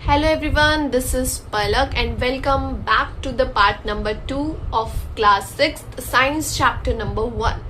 Hello everyone, this is Palak and welcome back to the part number 2 of class 6th science chapter number 1.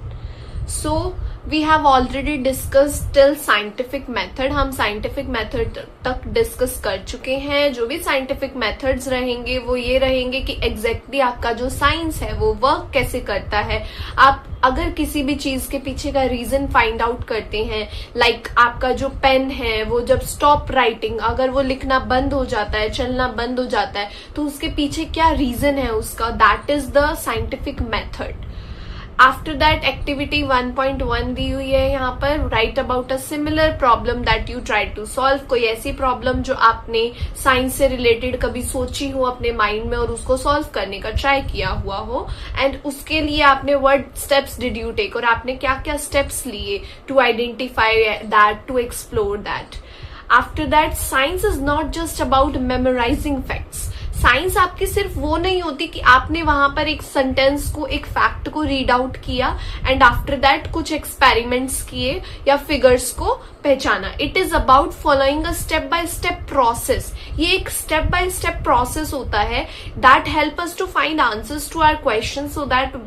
So we have already discussed till scientific method. हम scientific method तक discuss कर चुके हैं. जो भी scientific methods रहेंगे वो ये रहेंगे कि exactly आपका जो साइंस है वो वर्क कैसे करता है. आप अगर किसी भी चीज के पीछे का रीजन फाइंड आउट करते हैं, लाइक आपका जो पेन है वो जब स्टॉप राइटिंग, अगर वो लिखना बंद हो जाता है, चलना बंद हो जाता है, तो उसके पीछे क्या रीजन है उसका, that is the scientific method. After that activity 1.1 दी हुई है यहाँ पर, right about a similar problem that you try to solve. कोई ऐसी प्रॉब्लम जो आपने साइंस से रिलेटेड कभी सोची हो अपने माइंड में और उसको सॉल्व करने का ट्राई किया हुआ हो, एंड उसके लिए आपने what steps did you take, और आपने क्या क्या स्टेप्स लिए to identify that, to explore that. After that, science is not just about memorizing facts. Science आपकी सिर्फ वो नहीं होती कि आपने वहां पर एक सेंटेंस को, एक फैक्ट को रीड आउट किया एंड आफ्टर दैट कुछ एक्सपेरिमेंट्स किए या फिगर्स को पहचाना. It is about following a step by step process. ये एक स्टेप बाय स्टेप प्रोसेस होता है that help us to find answers to our question, so that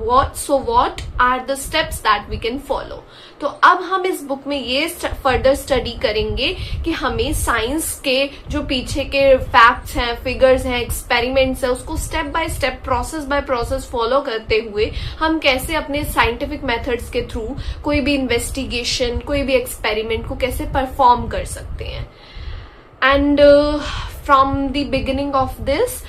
what are the steps that we can follow. तो अब हम इस book में ये फर्दर स्टडी करेंगे कि हमें साइंस के जो पीछे के फैक्ट्स हैं, फिगर्स हैं, एक्सपेरिमेंट्स हैं, उसको step by step, process by process follow करते हुए हम कैसे अपने साइंटिफिक मेथड्स के थ्रू कोई भी इन्वेस्टिगेशन, कोई भी एक्सपेरिमेंट को कैसे परफॉर्म कर सकते हैं. And from the beginning of this,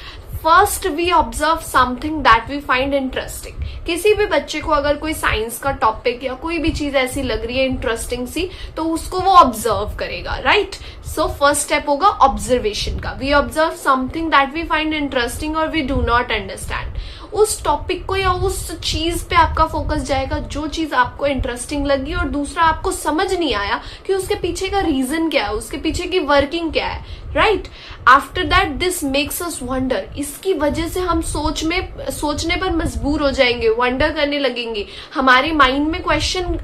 first we observe something that we find interesting. किसी भी बच्चे को अगर कोई साइंस का टॉपिक या कोई भी चीज ऐसी लग रही है इंटरेस्टिंग सी, तो उसको वो ऑब्जर्व करेगा, राइट. सो फर्स्ट स्टेप होगा ऑब्जर्वेशन का. We observe something that we find interesting और वी डू नॉट अंडरस्टैंड. उस टॉपिक को या उस चीज पे आपका फोकस जाएगा जो चीज आपको इंटरेस्टिंग लगी, और दूसरा आपको समझ नहीं आया कि उसके पीछे का रीजन क्या है, उसके पीछे की वर्किंग क्या है, right. After that this makes us wonder. इसकी वजह से हम सोचने पर मजबूर हो जाएंगे, वंडर करने लगेंगे, हमारे माइंड में क्वेश्चन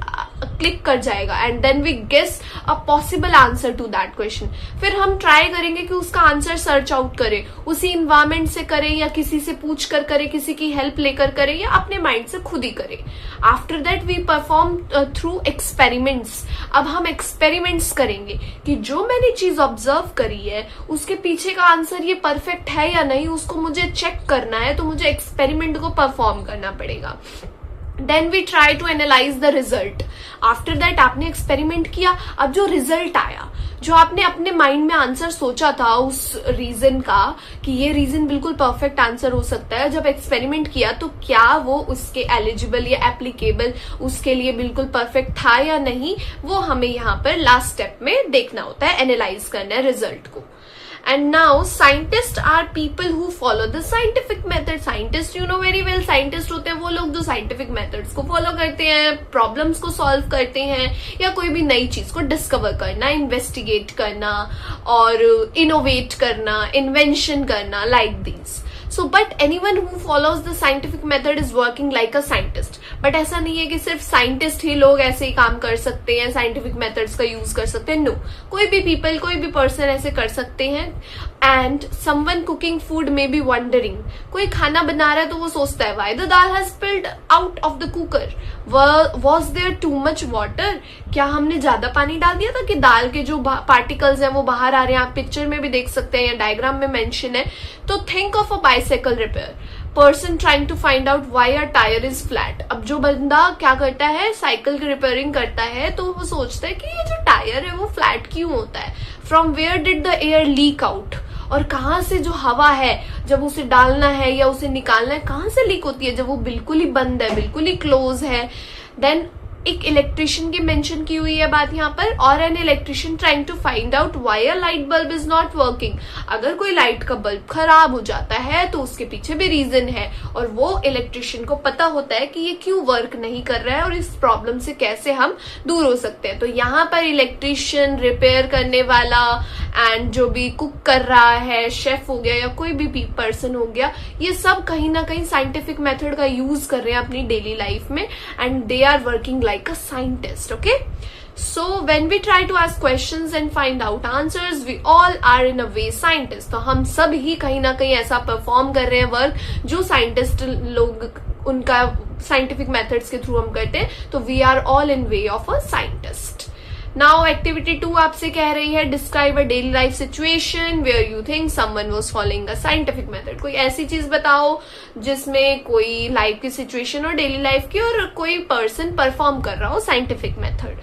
क्लिक कर जाएगा and then we guess a possible answer to that question. फिर हम ट्राई करेंगे कि उसका आंसर सर्च आउट करें, उसी इन्वायरमेंट से करें या किसी से पूछ कर करें, किसी की हेल्प लेकर करें या अपने माइंड से खुद ही करें. After that we perform through experiments. अब हम एक्सपेरिमेंट्स करेंगे कि जो मैंने चीज ऑब्जर्व करी है उसके पीछे का आंसर ये परफेक्ट है या नहीं, उसको मुझे चेक करना है, तो मुझे एक्सपेरिमेंट को परफॉर्म करना पड़ेगा. Then we try to analyse the result. After that आपने एक्सपेरिमेंट किया, अब जो रिजल्ट आया, जो आपने अपने माइंड में आंसर सोचा था उस रीजन का कि ये रीजन बिल्कुल परफेक्ट आंसर हो सकता है, जब एक्सपेरिमेंट किया तो क्या वो उसके एलिजिबल या एप्लीकेबल, उसके लिए बिल्कुल परफेक्ट था या नहीं, वो हमें यहाँ पर लास्ट स्टेप में देखना होता है, एनालाइज करना है रिजल्ट को. And now scientists are people who follow the scientific method. Scientists, you know very well, scientist होते हैं वो लोग जो scientific methods को follow करते हैं, problems को solve करते हैं या कोई भी नई चीज को discover करना, investigate करना और innovate करना, invention करना, like these. So, but anyone who follows the scientific method is working like a scientist. But ऐसा नहीं है कि सिर्फ साइंटिस्ट ही लोग ऐसे ही काम कर सकते हैं, साइंटिफिक मेथड्स का यूज कर सकते हैं. नो, कोई भी पीपल, कोई भी पर्सन ऐसे कर सकते हैं. And someone cooking food may be wondering. कोई खाना बना रहा है तो वो सोचता है why the dal has spilled out of the cooker, was there too much water. क्या हमने ज्यादा पानी डाल दिया था कि दाल के जो पार्टिकल्स हैं वो बाहर आ रहे हैं. आप पिक्चर में भी देख सकते हैं या डायग्राम में मेंशन है. तो think of a bicycle repair. Person trying to find out why a tyre is flat. अब जो बंदा क्या करता है, साइकिल की रिपेयरिंग करता है, तो वो सोचता है कि ये जो टायर है वो फ्लैट क्यों होता है. From where did the air leak out. और कहाँ से जो हवा है जब उसे डालना है या उसे निकालना है, कहाँ से लीक होती है, जब वो बिल्कुल ही बंद है, बिल्कुल ही क्लोज है. देन एक इलेक्ट्रिशियन की मेंशन की हुई है बात यहाँ पर, और an electrician trying to find out why a light bulb is not working. अगर कोई लाइट का बल्ब खराब हो जाता है तो उसके पीछे भी रीजन है, और वो इलेक्ट्रिशियन को पता होता है कि ये क्यों वर्क नहीं कर रहा है और इस प्रॉब्लम से कैसे हम दूर हो सकते हैं. तो यहाँ पर इलेक्ट्रिशियन, रिपेयर करने वाला एंड जो भी कुक कर रहा है, शेफ हो गया या कोई भी पर्सन हो गया, ये सब कहीं ना कहीं साइंटिफिक मेथड का यूज कर रहे हैं अपनी डेली लाइफ में, and they are working like a scientist. Okay, So when we try to ask questions and find out answers, we all are in a way scientists. तो हम सब ही कहीं ना कहीं ऐसा परफॉर्म कर रहे हैं वर्क जो साइंटिस्ट लोग उनका साइंटिफिक मेथड्स के थ्रू हम करते हैं. तो we are all in way of a scientist. Now activity 2 आपसे कह रही है describe a daily life situation where you think someone was following a scientific method. कोई ऐसी चीज बताओ जिसमें कोई लाइफ की सिचुएशन और डेली लाइफ की और कोई पर्सन परफॉर्म कर रहा हो साइंटिफिक मेथड.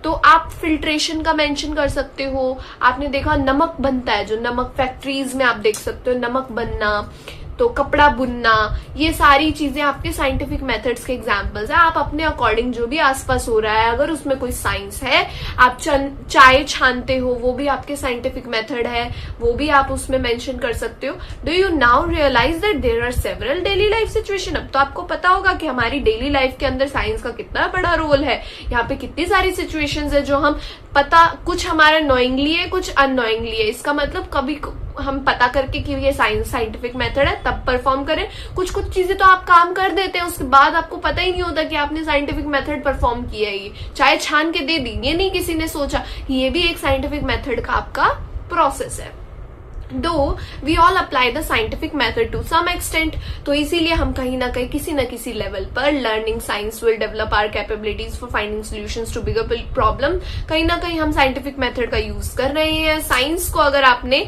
तो आप फिल्ट्रेशन का मेंशन कर सकते हो. आपने देखा नमक बनता है, जो नमक फैक्ट्रीज में आप देख सकते हो नमक बनना, तो कपड़ा बुनना, ये सारी चीजें आपके साइंटिफिक मेथड्स के एग्जांपल्स है. आप अपने अकॉर्डिंग जो भी आसपास हो रहा है, अगर उसमें कोई साइंस है, आप चाय छानते हो वो भी आपके साइंटिफिक मेथड है, वो भी आप उसमें मेंशन कर सकते हो. Do you now realise that there are several daily life situation. अब तो आपको पता होगा कि हमारी डेली लाइफ के अंदर साइंस का कितना बड़ा रोल है. यहाँ पे कितनी सारी सिचुएशंस है जो हम पता, कुछ हमारा नोइंगली है, कुछ अननोइंगली है. इसका मतलब कभी हम पता करके कि ये साइंटिफिक मेथड है तब परफॉर्म करें. कुछ कुछ चीजें तो आप काम कर देते हैं, उसके बाद आपको पता ही नहीं होता कि आपने साइंटिफिक मेथड परफॉर्म किया है. ये चाय छान के दे दी, ये नहीं किसी ने सोचा, ये भी एक साइंटिफिक मेथड का आपका प्रोसेस है. Though we all apply the scientific method to some extent, तो इसीलिए हम कहीं ना कहीं किसी न किसी लेवल पर learning science will develop our capabilities for finding solutions to bigger problem. कहीं ना कहीं हम scientific method का यूज कर रहे हैं. साइंस को अगर आपने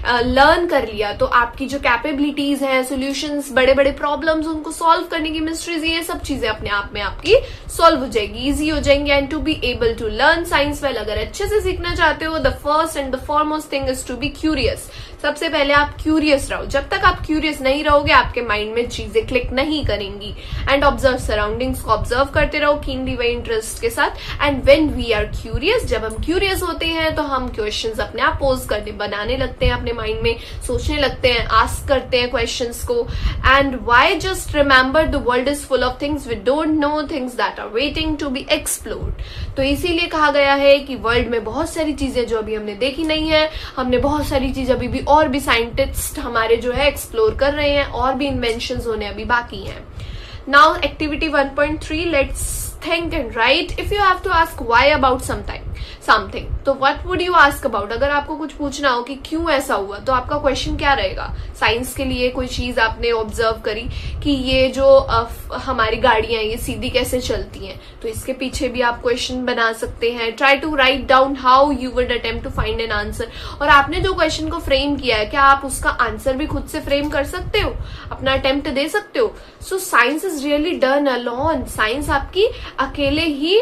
लर्न कर लिया तो आपकी जो कैपेबिलिटीज हैं, सोल्यूशंस, बड़े बड़े प्रॉब्लम्स, उनको सॉल्व करने की मिस्ट्रीज, ये सब चीजें अपने आप में आपकी सॉल्व हो जाएगी, इजी हो जाएंगे. And to be able to learn science well, अगर अच्छे से सीखना चाहते हो, the first and the foremost thing is to be curious. सबसे पहले आप क्यूरियस रहो. जब तक आप क्यूरियस नहीं रहोगे आपके माइंड में चीजें क्लिक नहीं करेंगी. एंड ऑब्जर्व सराउंडिंग्स को ऑब्जर्व करते रहो कीनली वे इंटरेस्ट के साथ. And when we are curious, जब हम क्यूरियस होते हैं तो हम क्वेश्चंस अपने आप पोज करने बनाने लगते हैं, अपने माइंड में सोचने लगते हैं, आस्क करते हैं क्वेश्चंस को. And why just remember the world is full of things we don't know, things that are waiting to be explored. तो इसीलिए कहा गया है कि वर्ल्ड में बहुत सारी चीजें जो अभी हमने देखी नहीं है, हमने बहुत सारी चीज अभी भी और भी साइंटिस्ट हमारे जो है एक्सप्लोर कर रहे हैं, और भी इन्वेंशंस होने अभी बाकी हैं. Now activity 1.3, let's think and write. If you have to ask why about something, तो what would you ask about? अगर आपको कुछ पूछना हो कि क्यों ऐसा हुआ, तो आपका क्वेश्चन क्या रहेगा? साइंस के लिए कोई चीज आपने ऑब्जर्व करी कि ये जो हमारी गाड़ियां ये सीधी कैसे चलती हैं, तो इसके पीछे भी आप क्वेश्चन बना सकते हैं. Try to write down how you would attempt to find an answer. और आपने जो क्वेश्चन को फ्रेम किया है, क्या आप उसका आंसर भी खुद से फ्रेम कर सकते हो, अपना अटेम्प्ट दे सकते हो? So science is really done alone. Science आपकी अकेले ही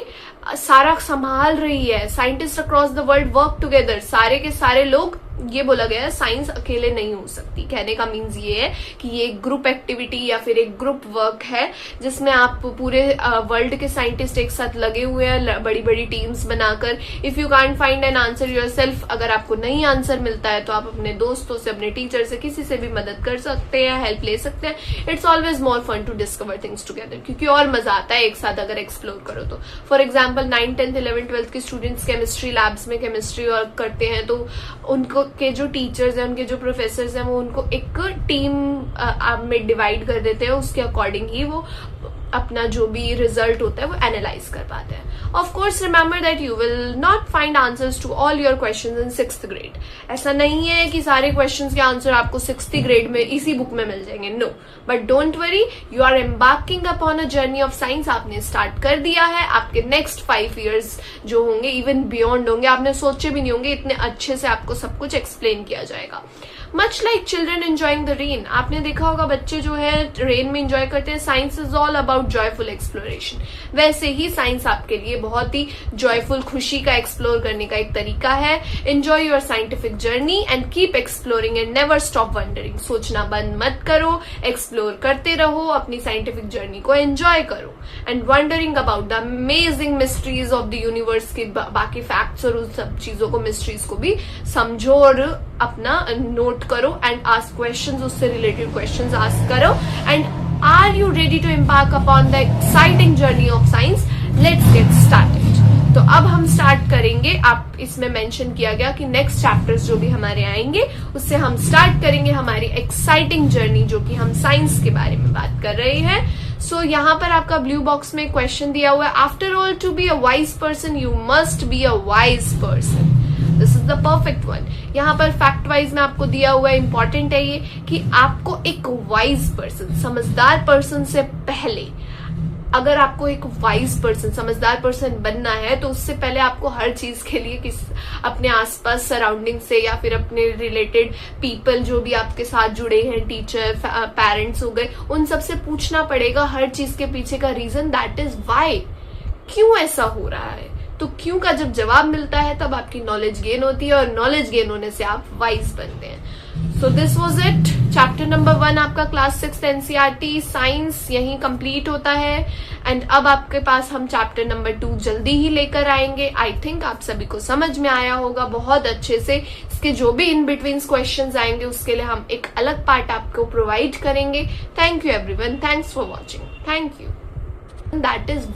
सारा संभाल रही है. Scientist across the world work together. सारे के सारे लोग, ये बोला गया है साइंस अकेले नहीं हो सकती. कहने का मीन्स ये है कि ये एक ग्रुप एक्टिविटी या फिर एक ग्रुप वर्क है जिसमें आप पूरे वर्ल्ड के साइंटिस्ट एक साथ लगे हुए हैं, बड़ी बड़ी टीम्स बनाकर. If you can't find an answer yourself, अगर आपको नहीं आंसर मिलता है तो आप अपने दोस्तों से, अपने टीचर से, किसी से भी मदद कर सकते हैं, हेल्प ले सकते हैं. It's always more fun to discover things together, क्योंकि और मजा आता है एक साथ अगर एक्सप्लोर करो तो. For example 9th 10th 11th 12th के स्टूडेंट्स केमिस्ट्री लैब्स में केमिस्ट्री वर्क करते हैं, तो उनको के जो टीचर्स हैं, उनके जो प्रोफेसर्स हैं, वो उनको एक टीम में डिवाइड कर देते हैं. उसके अकॉर्डिंग ही वो अपना जो भी रिजल्ट होता है वो एनालाइज कर पाते हैं. Of course remember that you will not find answers to all your questions in 6th grade. ऐसा नहीं है कि सारे क्वेश्चंस के आंसर आपको 6th ग्रेड में इसी बुक में मिल जाएंगे. No, but don't worry, you are embarking upon a journey of science. आपने स्टार्ट कर दिया है. आपके नेक्स्ट 5 years जो होंगे इवन बियॉन्ड होंगे, आपने सोचे भी नहीं होंगे, इतने अच्छे से आपको सब कुछ एक्सप्लेन किया जाएगा. Much like children enjoying the rain. आपने देखा होगा बच्चे जो है रेन में एंजॉय करते हैं. Science is all about joyful exploration. वैसे ही साइंस आपके लिए बहुत ही जॉयफुल, खुशी का एक्सप्लोर करने का एक तरीका है. Enjoy your scientific journey and keep exploring and never stop wondering. सोचना बंद मत करो, एक्सप्लोर करते रहो, अपनी साइंटिफिक जर्नी को एंजॉय करो. And wondering about the amazing mysteries of the universe के बाकी फैक्ट्स और उन सब चीजों को, मिस्ट्रीज को भी समझो और अपना नोट करो. एंड आस्क क्वेश्चंस, उससे रिलेटेड क्वेश्चंस आस्क करो. And are you ready to embark upon the exciting journey of science? Let's get started. तो अब हम स्टार्ट करेंगे. आप इसमें मेंशन किया गया कि नेक्स्ट चैप्टर्स जो भी हमारे आएंगे उससे हम स्टार्ट करेंगे हमारी एक्साइटिंग जर्नी, जो कि हम साइंस के बारे में बात कर रहे हैं. सो यहाँ पर आपका ब्लू बॉक्स में क्वेश्चन दिया हुआ है, after all to be a wise person you must be a wise person, this is the perfect one. यहाँ पर फैक्ट वाइज में आपको दिया हुआ है, इंपॉर्टेंट है ये कि आपको एक वाइज पर्सन, समझदार पर्सन से पहले, अगर आपको एक वाइज पर्सन, समझदार पर्सन बनना है तो उससे पहले आपको हर चीज के लिए अपने आसपास सराउंडिंग से या फिर अपने रिलेटेड पीपल जो भी आपके साथ जुड़े हैं, टीचर, पेरेंट्स हो गए, उन सबसे पूछना पड़ेगा हर चीज के पीछे का रीजन, दैट इज वाई, क्यों ऐसा हो रहा है। तो क्यों का जब जवाब मिलता है तब आपकी नॉलेज गेन होती है, और नॉलेज गेन होने से आप वाइज बनते हैं। So this was it, chapter number 1 आपका क्लास 6 एनसीईआरटी साइंस यहीं कंप्लीट होता है। एंड अब आपके पास हम चैप्टर नंबर 2 जल्दी ही लेकर आएंगे। आई थिंक आप सभी को समझ में आया होगा बहुत अच्छे से। इसके जो भी इन बिटवीन क्वेश्चंस आएंगे उसके लिए हम एक अलग पार्ट आपको प्रोवाइड करेंगे। Thank you everyone, thanks for watching, thank you. That is